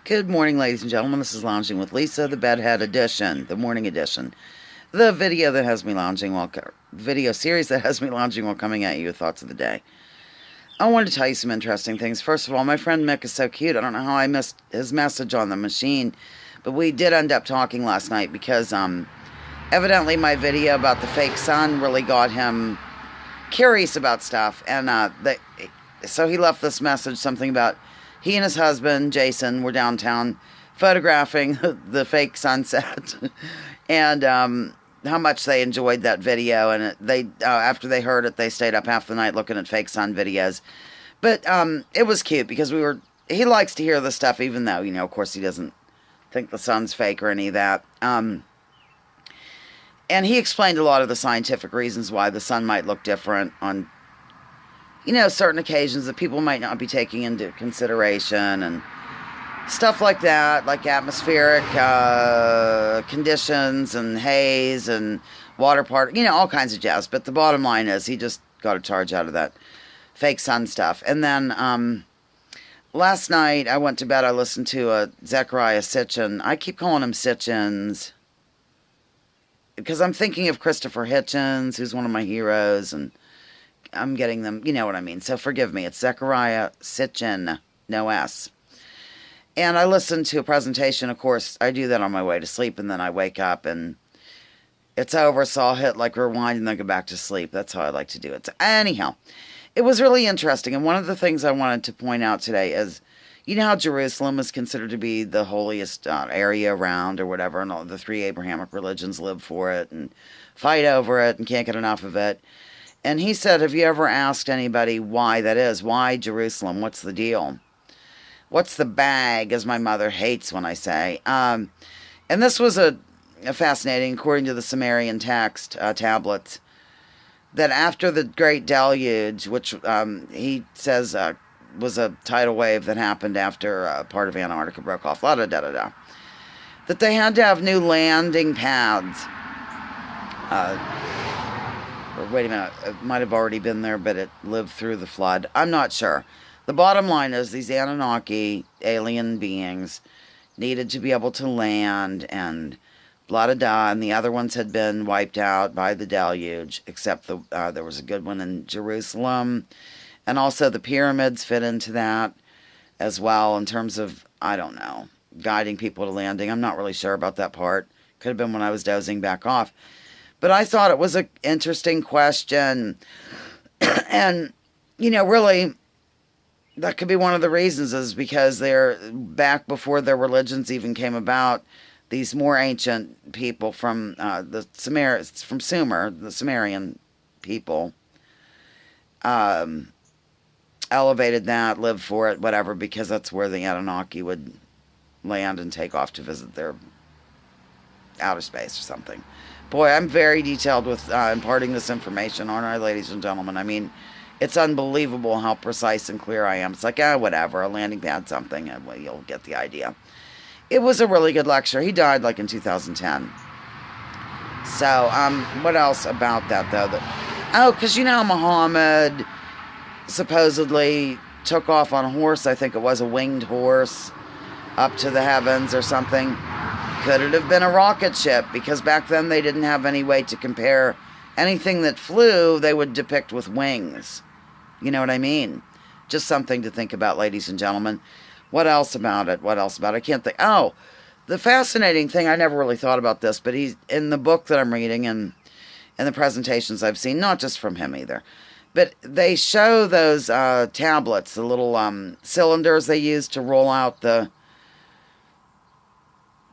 Good morning, ladies and gentlemen. This is Lounging with Lisa, the Bedhead Edition, the morning edition. The video that has me lounging while video series that has me lounging while coming at you with thoughts of the day. I wanted to tell you some interesting things. First of all, my friend Mick is so cute. I don't know how I missed his message on the machine, but we did end up talking last night because evidently my video about the fake sun really got him curious about stuff, and so he left this message, something about he and his husband Jason were downtown photographing the fake sunset, and how much they enjoyed that video. And they after they heard it, they stayed up half the night looking at fake sun videos. But it was cute because he likes to hear the stuff, even though, of course, he doesn't think the sun's fake or any of that. And he explained a lot of the scientific reasons why the sun might look different on, certain occasions that people might not be taking into consideration, and stuff like that, like atmospheric conditions and haze and water all kinds of jazz. But the bottom line is he just got a charge out of that fake sun stuff. And then last night I went to bed, I listened to a Zecharia sitchin. I keep calling him sitchins because I'm thinking of Christopher Hitchens, who's one of my heroes, and I'm getting them, you know what I mean. So forgive me. It's Zecharia sitchin, no S. And I listened to a presentation. Of course, I do that on my way to sleep, and then I wake up and it's over, so I'll hit like rewind and then go back to sleep. That's how I like to do it. So anyhow, it was really interesting. And one of the things I wanted to point out today is, how Jerusalem is considered to be the holiest area around or whatever, and all the three Abrahamic religions live for it and fight over it and can't get enough of it. And he said, have you ever asked anybody why that is? Why Jerusalem? What's the deal? What's the bag, as my mother hates when I say. And this was a fascinating, according to the Sumerian text tablets, that after the Great Deluge, which he says was a tidal wave that happened after part of Antarctica broke off, that they had to have new landing pads. Or wait a minute, it might have already been there, but it lived through the flood. I'm not sure. The bottom line is these Anunnaki alien beings needed to be able to land and blah da da, and the other ones had been wiped out by the deluge, except there was a good one in Jerusalem. And also the pyramids fit into that as well in terms of, I don't know, guiding people to landing. I'm not really sure about that part. Could have been when I was dozing back off. But I thought it was an interesting question. And, really, that could be one of the reasons, is because they're back before their religions even came about. These more ancient people from the Sumer, the Sumerian people, elevated that, lived for it, whatever, because that's where the Anunnaki would land and take off to visit their outer space or something. Boy, I'm very detailed with imparting this information, aren't I, ladies and gentlemen? I mean, it's unbelievable how precise and clear I am. It's like, whatever, a landing pad, something, and well, you'll get the idea. It was a really good lecture. He died like in 2010. So, what else about that, though? Because Muhammad supposedly took off on a horse. I think it was a winged horse up to the heavens or something. Could it have been a rocket ship? Because back then they didn't have any way to compare anything that flew, they would depict with wings. You know what I mean? Just something to think about, ladies and gentlemen. What else about it? I can't think. Oh, the fascinating thing, I never really thought about this, but he's in the book that I'm reading and the presentations I've seen, not just from him either, but they show those tablets, the little cylinders they use to roll out the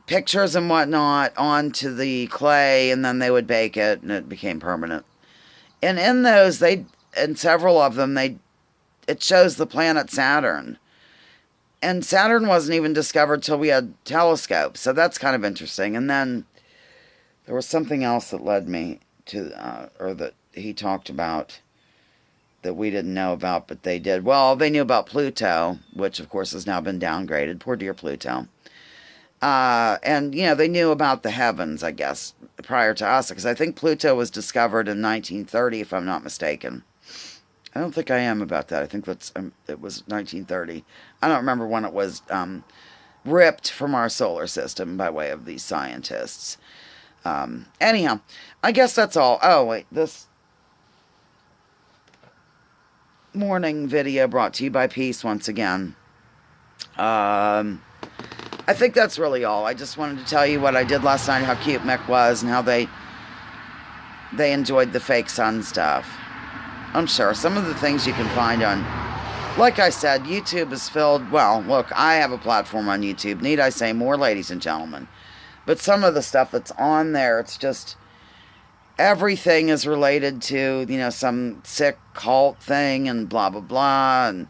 pictures and whatnot onto the clay, and then they would bake it and it became permanent. And in those, in several of them, it shows the planet Saturn. And Saturn wasn't even discovered till we had telescopes, so that's kind of interesting. And then there was something else that led me to, or that he talked about that we didn't know about, but they did. Well, they knew about Pluto, which of course has now been downgraded. Poor dear Pluto. And, they knew about the heavens, I guess, prior to us, because I think Pluto was discovered in 1930, if I'm not mistaken. I don't think I am about that. I think it was 1930. I don't remember when it was ripped from our solar system by way of these scientists. Anyhow, I guess that's all. Oh, wait, this morning video brought to you by Peace once again. I think that's really all. I just wanted to tell you what I did last night, how cute Mick was, and how they enjoyed the fake sun stuff. I'm sure some of the things you can find on, like I said, YouTube is filled. Well, look, I have a platform on YouTube. Need I say more, ladies and gentlemen? But some of the stuff that's on there, it's just, everything is related to, some sick cult thing and blah, blah, blah. And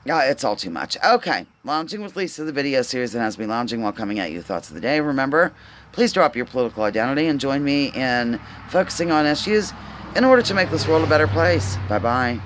it's all too much. Okay. Lounging with Lisa, the video series that has me lounging while coming at you thoughts of the day. Remember, please drop your political identity and join me in focusing on issues in order to make this world a better place. Bye-bye.